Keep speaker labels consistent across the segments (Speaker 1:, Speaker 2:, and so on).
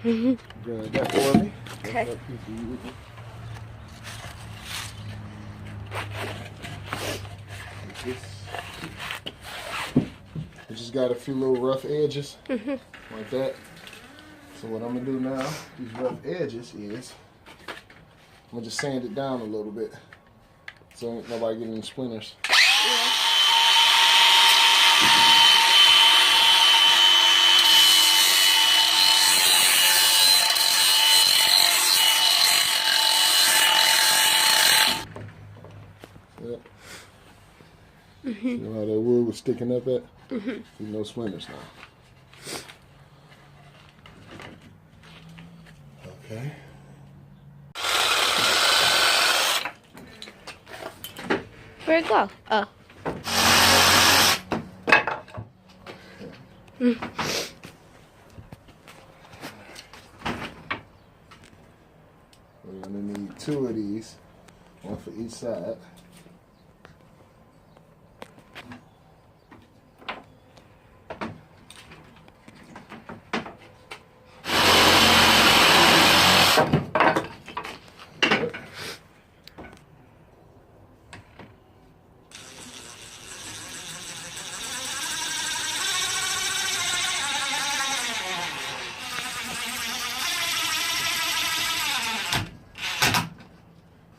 Speaker 1: Grab that for me.
Speaker 2: Okay.
Speaker 1: It just got a few little rough edges, like that. So what I'm gonna do now, these rough edges is, I'm gonna just sand it down a little bit, so ain't nobody getting any splinters. Yep. See how that wood was sticking up at? See, no splinters now. Okay.
Speaker 2: Where'd it go? Oh.
Speaker 1: We're gonna need 2 of these, 1 for each side.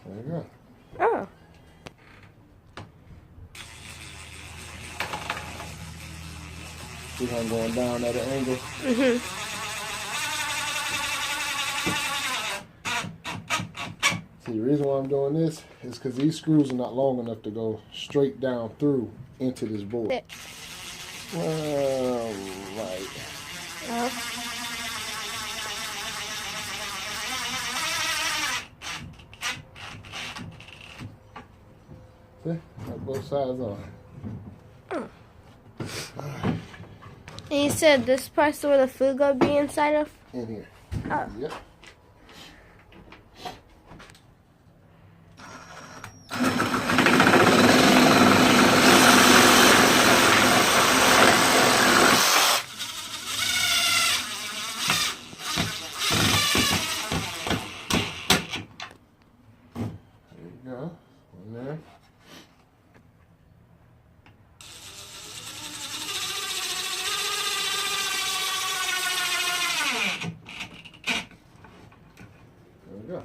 Speaker 1: There you go.
Speaker 2: Oh.
Speaker 1: See how I'm going down at an angle? See, the reason why I'm doing this is because these screws are not long enough to go straight down through into this board. Well, right.
Speaker 2: Oh.
Speaker 1: See? Got both sides on.
Speaker 2: And you said this part's where the food gonna be inside of?
Speaker 1: In here.
Speaker 2: Oh.
Speaker 1: Yep. There you go. One there. There we go.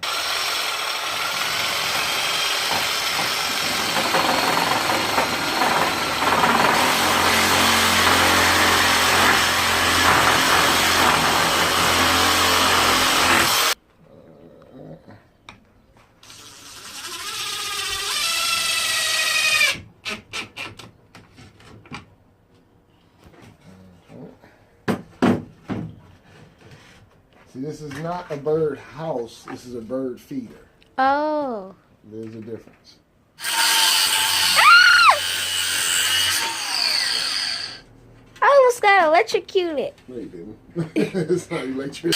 Speaker 1: See, this is not a bird house. This is a bird feeder.
Speaker 2: Oh.
Speaker 1: There's a difference.
Speaker 2: I almost got electrocuted.
Speaker 1: No, you didn't. It's not electric.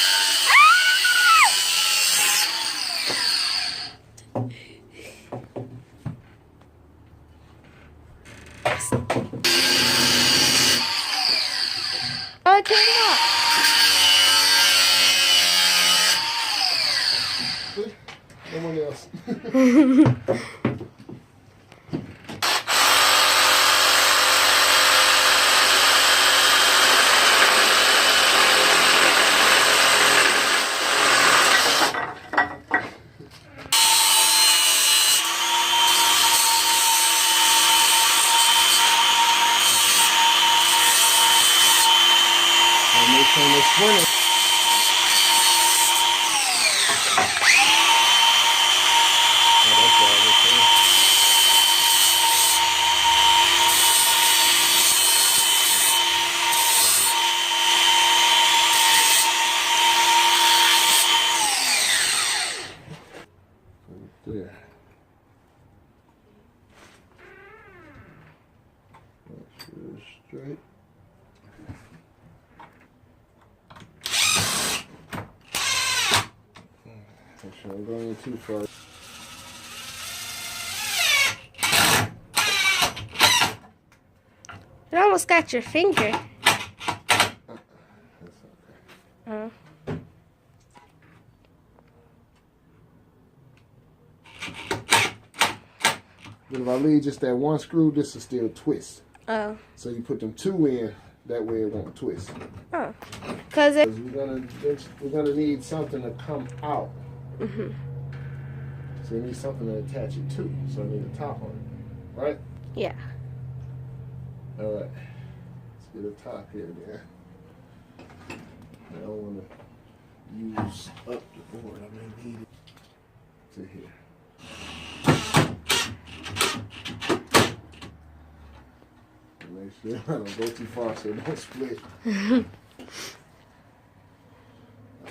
Speaker 2: Oh, it came out.
Speaker 1: Someone else. And this thing is spinning. Oh, that's why this thing. There. Make sure it's straight. Make sure I'm going in too far.
Speaker 2: You almost got your finger.
Speaker 1: That's okay. if I leave just that one screw, this will still twist.
Speaker 2: Oh.
Speaker 1: So you put them 2 in, that way it won't twist.
Speaker 2: Oh. Cause
Speaker 1: we're gonna need something to come out.
Speaker 2: Mhm.
Speaker 1: So you need something to attach it to. So I need a top on it, right?
Speaker 2: Yeah.
Speaker 1: All right. Let's get a top here then. I don't want to use up the board. I may need it to here. Make sure I don't go too far so it don't split. I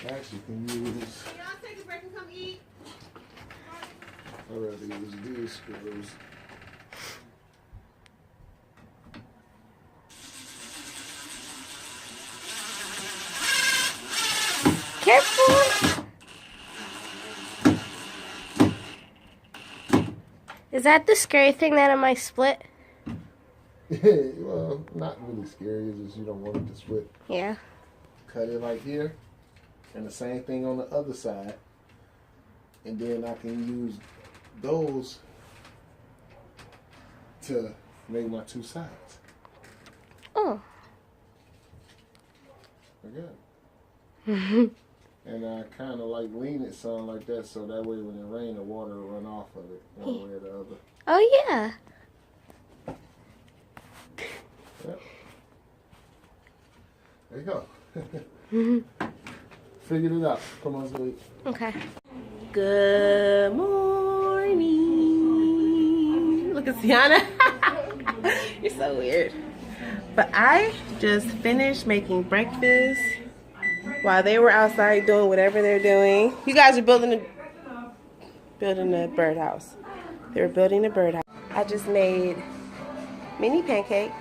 Speaker 1: actually can use.
Speaker 3: Y'all take a break and come eat.
Speaker 1: I'd rather use these screws.
Speaker 2: Careful. Is that the scary thing that it might split?
Speaker 1: Well, not really scary. It's just you don't want it to split.
Speaker 2: Yeah.
Speaker 1: Cut it like here, and the same thing on the other side. And then I can use those to make my 2 sides.
Speaker 2: Oh.
Speaker 1: Okay. And I kind of like lean it some like that, so that way when it rains, the water will run off of it one way or the other.
Speaker 2: Oh yeah.
Speaker 1: Yep. There you go. Figured it out. Come on, Zoe.
Speaker 2: Okay.
Speaker 3: Good morning. Look at Sienna. You're so weird. But I just finished making breakfast while they were outside doing whatever they're doing. You guys are building a birdhouse. They were building a birdhouse. I just made mini pancakes,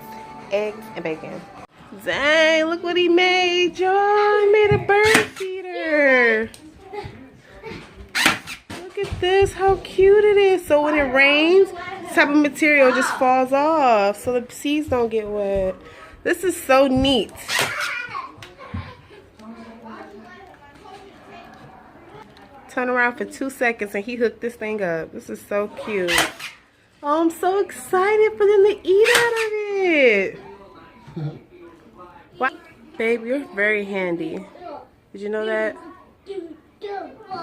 Speaker 3: eggs, and bacon. Dang, look what he made, y'all. He made a bird feeder. Look at this, how cute it is. So when it rains, this type of material just falls off so the seeds don't get wet. This is so neat. Turn around for 2 seconds and he hooked this thing up. This is so cute. Oh, I'm so excited for them to eat out of it. Wow. Babe, you're very handy. Did you know that?
Speaker 1: Yeah,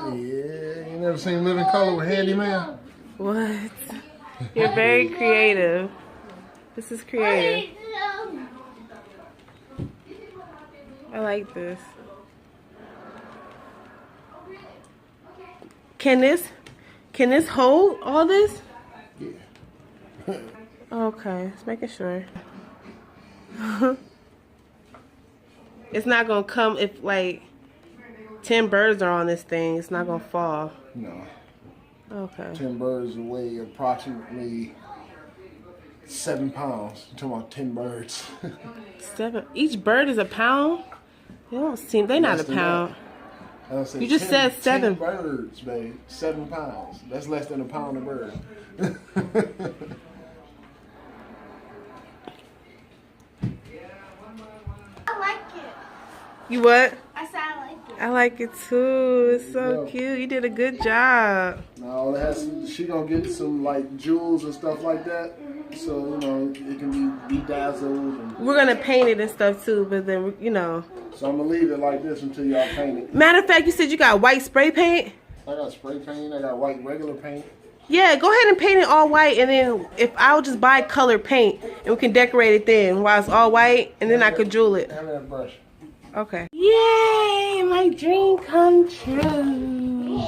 Speaker 1: you never seen Living Color with Handyman?
Speaker 3: What? You're very creative. This is creative. I like this. Can this hold all this?
Speaker 1: Yeah.
Speaker 3: Okay, just making sure. It's not gonna come if like 10 birds are on this thing. It's not gonna fall.
Speaker 1: No.
Speaker 3: Okay.
Speaker 1: 10 birds weigh approximately 7 pounds. I'm talking about 10 birds.
Speaker 3: 7. Each bird is a pound. They don't seem. They're not a pound. You just said 7
Speaker 1: birds, babe. 7 pounds. That's less than a pound a bird.
Speaker 2: I like it.
Speaker 3: You what?
Speaker 2: I said I like it.
Speaker 3: I like it too. It's so cute. You did a good job.
Speaker 1: No, she gonna get some like jewels and stuff like that. So, you know, it can be bedazzled. And
Speaker 3: We're gonna paint it and stuff too, but then you know.
Speaker 1: so I'm gonna leave it like this until y'all paint it.
Speaker 3: Matter of fact, you said you got white spray paint.
Speaker 1: I got spray paint. I got white regular paint.
Speaker 3: Yeah, go ahead and paint it all white, and then if I'll just buy color paint and we can decorate it then while it's all white, and then I could jewel it.
Speaker 1: Have that brush.
Speaker 3: Okay. Yay! My dream come true.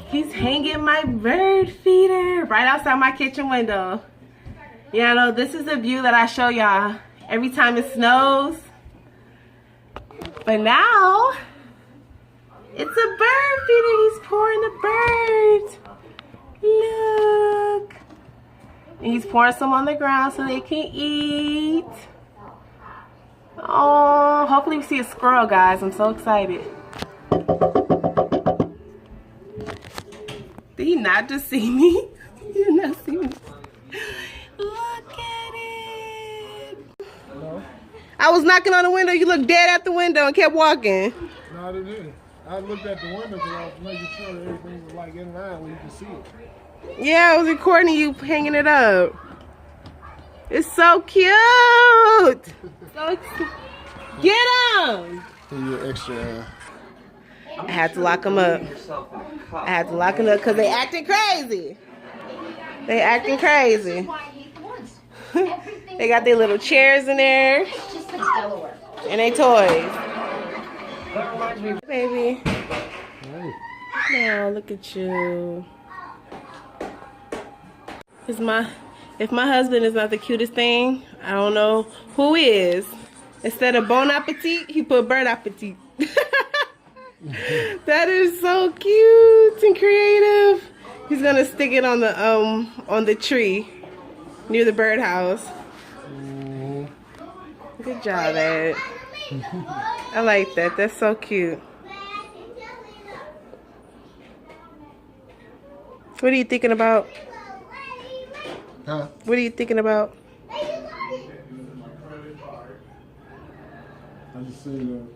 Speaker 3: He's hanging my bird feeder right outside my kitchen window. Yeah, I know this is the view that I show y'all every time it snows. But now it's a bird feeder. He's pouring the birds. Look. And he's pouring some on the ground so they can eat. Oh, hopefully we see a squirrel, guys. I'm so excited. Did he not just see me? He did not see me. Look at it.
Speaker 1: Hello?
Speaker 3: I was knocking on the window. You looked dead at the window and kept walking.
Speaker 1: No, I didn't. I looked at the window because I was making sure that everything was like in line where you can see it.
Speaker 3: Yeah, I was recording you hanging it up. It's so cute. So cute. Get them.
Speaker 1: You're extra.
Speaker 3: I had to lock them up. I had to lock them up because they acting crazy. They acting crazy. They got their little chairs in there. And they toys. Baby. Oh, look at you. If my husband is not the cutest thing, I don't know who is. Instead of bon appetit, he put bird appetit. That is so cute and creative. He's gonna stick it on the tree near the birdhouse. Good job, Ed. I like that. That's so cute. What are you thinking about?
Speaker 1: Huh?
Speaker 3: What are you thinking about?
Speaker 1: I just seen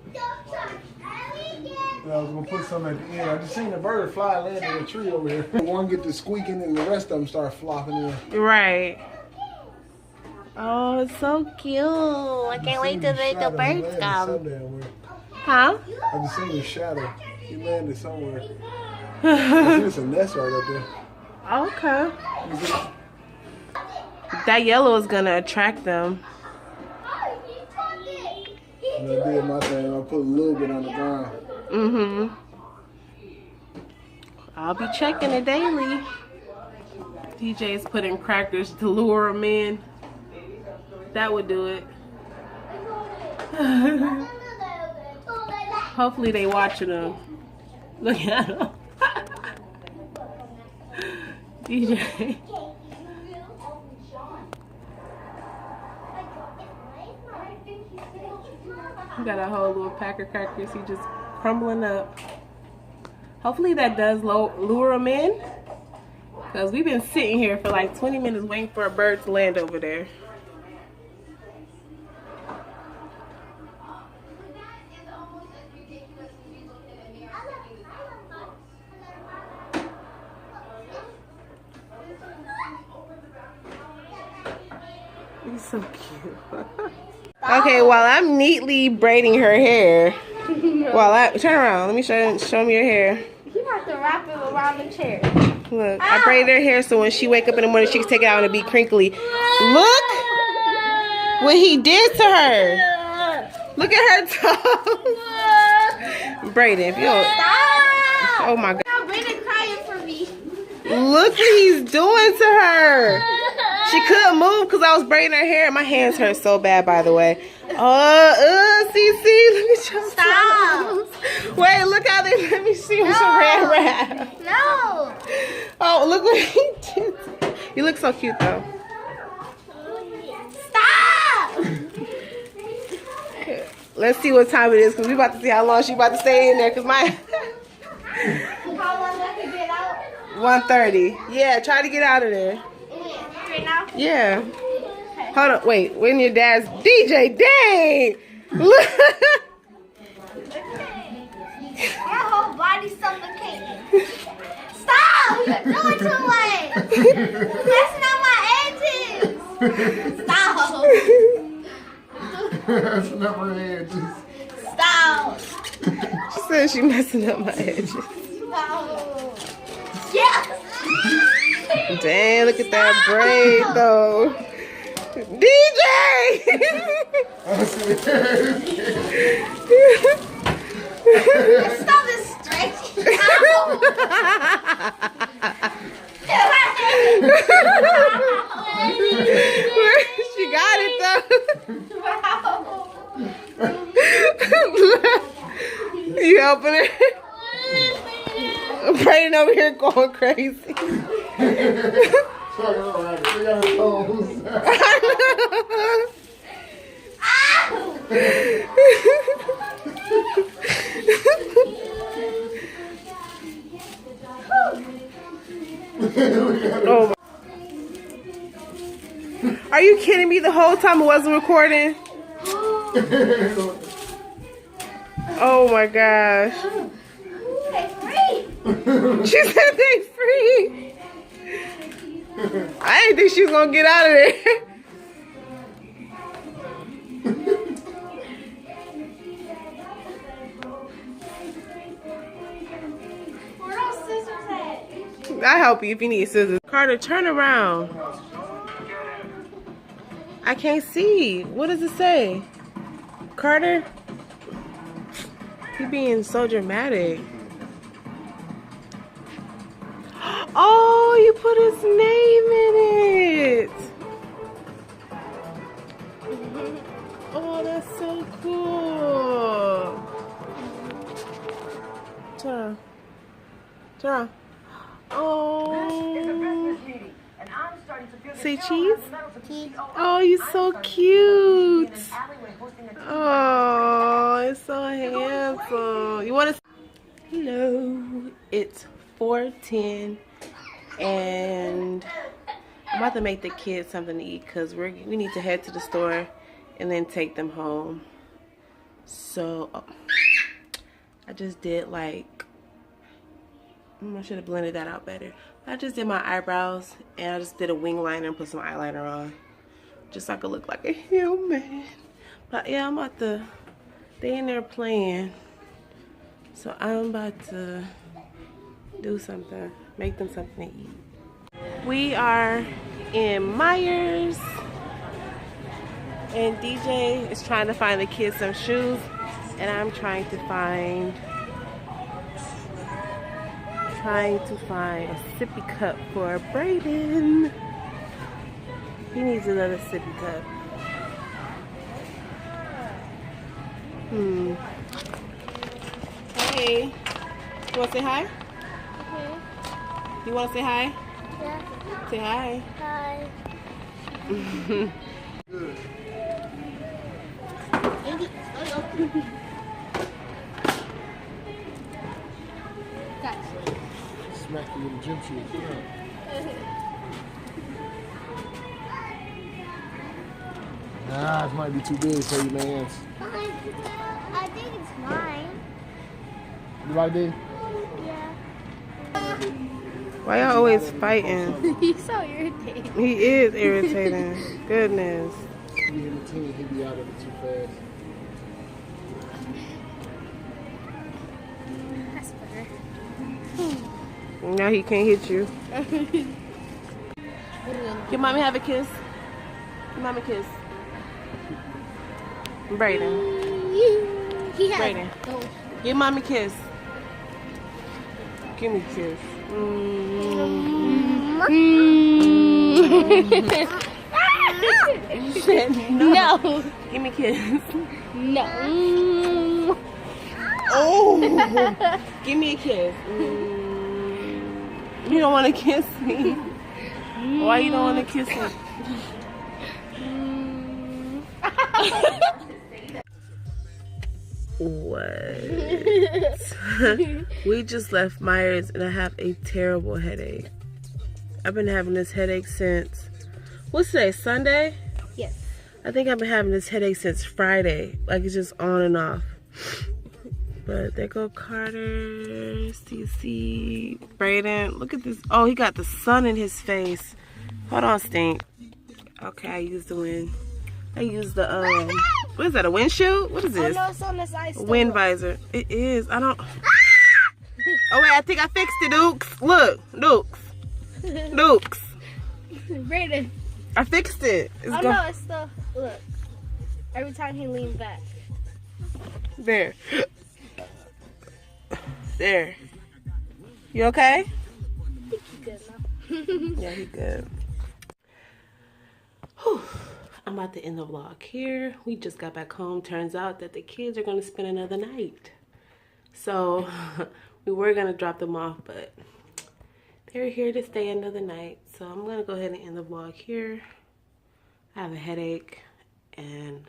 Speaker 1: I was gonna put some at the end. I just seen a bird fly land in a tree over here. One get to squeaking and the rest of them start flopping in.
Speaker 3: Right. Oh, it's so cute. I can't wait till the birds come. Huh?
Speaker 1: I just seen his shadow. He landed somewhere. I see it's a nest right up there.
Speaker 3: Okay. That yellow is gonna attract them.
Speaker 1: And I did my thing. I put a little bit on the ground.
Speaker 3: Mm-hmm. I'll be checking it daily. DJ's putting crackers to lure them in. That would do it. Hopefully they watching them. Look at them. DJ. We got a whole little pack of crackers. He just crumbling up. Hopefully that does lure them in. Because we've been sitting here for like 20 minutes waiting for a bird to land over there. He's so cute. Okay, while I'm neatly braiding her hair, turn around, let me show me your hair.
Speaker 2: You have to wrap it around the chair.
Speaker 3: Look, I braided her hair so when she wake up in the morning, she can take it out and be crinkly. Look what he did to her. Look at her toes. Braiding, if you don't. Oh my God.
Speaker 2: Brandon crying for me.
Speaker 3: Look what he's doing to her. She couldn't move because I was braiding her hair. My hands hurt so bad, by the way. See, look at your toes. Wait, look how they let me see with some red wrap.
Speaker 2: No.
Speaker 3: Oh, look what he did. You look so cute, though.
Speaker 2: Stop.
Speaker 3: Let's see what time it is because we're about to see how long she's about to stay in there because my...
Speaker 2: How long I can get out?
Speaker 3: 1:30. Yeah, try to get out of there.
Speaker 2: Right now?
Speaker 3: Yeah. Hold on, wait. When your dad's DJ, dang! Look.
Speaker 2: Your whole body's suffocating. Stop! You're doing too much. Messing up my edges. Stop.
Speaker 1: Messing up her edges.
Speaker 2: Stop.
Speaker 3: She said she messing up my edges.
Speaker 2: Stop. Yes.
Speaker 3: Dang, look at that braid though. DJ!
Speaker 2: Stop this stretching.
Speaker 3: She got it though. You helping her? I'm braiding over here going crazy. Oh. Are you kidding me? The whole time it wasn't recording? Oh my gosh.
Speaker 2: They free.
Speaker 3: She said they free. I didn't think she was gonna get out of there. I'll help you if you need scissors. Carter, turn around. I can't see. What does it say? Carter? He being so dramatic. Oh, you put his name in it. Oh, that's so cool. Turn. Turn. Oh. Say cheese?
Speaker 2: Cheese.
Speaker 3: Oh, you're so cute. Oh, it's so handsome. You want to? Hello. It's 4:10, and I'm about to make the kids something to eat because we need to head to the store and then take them home. So I just did like. I should have blended that out better. I just did my eyebrows and I just did a wing liner and put some eyeliner on. Just so I could look like a human. But yeah, I'm about to, they in there playing. So I'm about to do something, make them something to eat. We are in Myers and DJ is trying to find the kids some shoes and I'm trying to find a sippy cup for Brayden. He needs another sippy cup. Hey, you want to say hi? You want to say hi?
Speaker 2: Yeah.
Speaker 3: Say hi.
Speaker 2: Hi.
Speaker 1: Smack you with a gym shoe. Nah, this might be too big for you, man.
Speaker 2: I think it's mine.
Speaker 1: You like this?
Speaker 2: Yeah.
Speaker 3: Why y'all always fighting?
Speaker 2: He's so irritating.
Speaker 3: He is irritating. Goodness.
Speaker 1: He be in the team, he be out of it too fast.
Speaker 2: That's better.
Speaker 3: Now he can't hit you. Give mommy have a kiss. Give mommy a kiss. Brayden. Brayden. Give mommy a kiss. Give me a kiss. You said no.
Speaker 2: No.
Speaker 3: Give me a kiss.
Speaker 2: No.
Speaker 3: Oh. Give me a kiss. You don't want to kiss me. Why you don't want to kiss me? What? We just left Myers and I have a terrible headache. I've been having this headache since, what's today, Sunday?
Speaker 2: Yes.
Speaker 3: I think I've been having this headache since Friday. Like it's just on and off. But there go Carter, CC, Brayden. Look at this. Oh, he got the sun in his face. Hold on, Stink. Okay, I used the wind. I used the, what is that, a windshield? What is this?
Speaker 2: Oh, no, it's on this ice.
Speaker 3: Wind visor. It is. I don't. Oh, wait, I think I fixed it, Dukes. Look, Dukes. Dukes.
Speaker 2: Brayden.
Speaker 3: I fixed it. It's
Speaker 2: Oh, no, it's still, look. Every time he leans back.
Speaker 3: There. There. You okay?
Speaker 2: I think he's good now.
Speaker 3: Yeah, he good. Whew. I'm about to end the vlog here. We just got back home. Turns out that the kids are going to spend another night. So we were going to drop them off, but they're here to stay another night. So I'm going to go ahead and end the vlog here. I have a headache and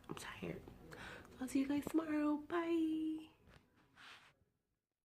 Speaker 3: I'm tired. So I'll see you guys tomorrow. Bye.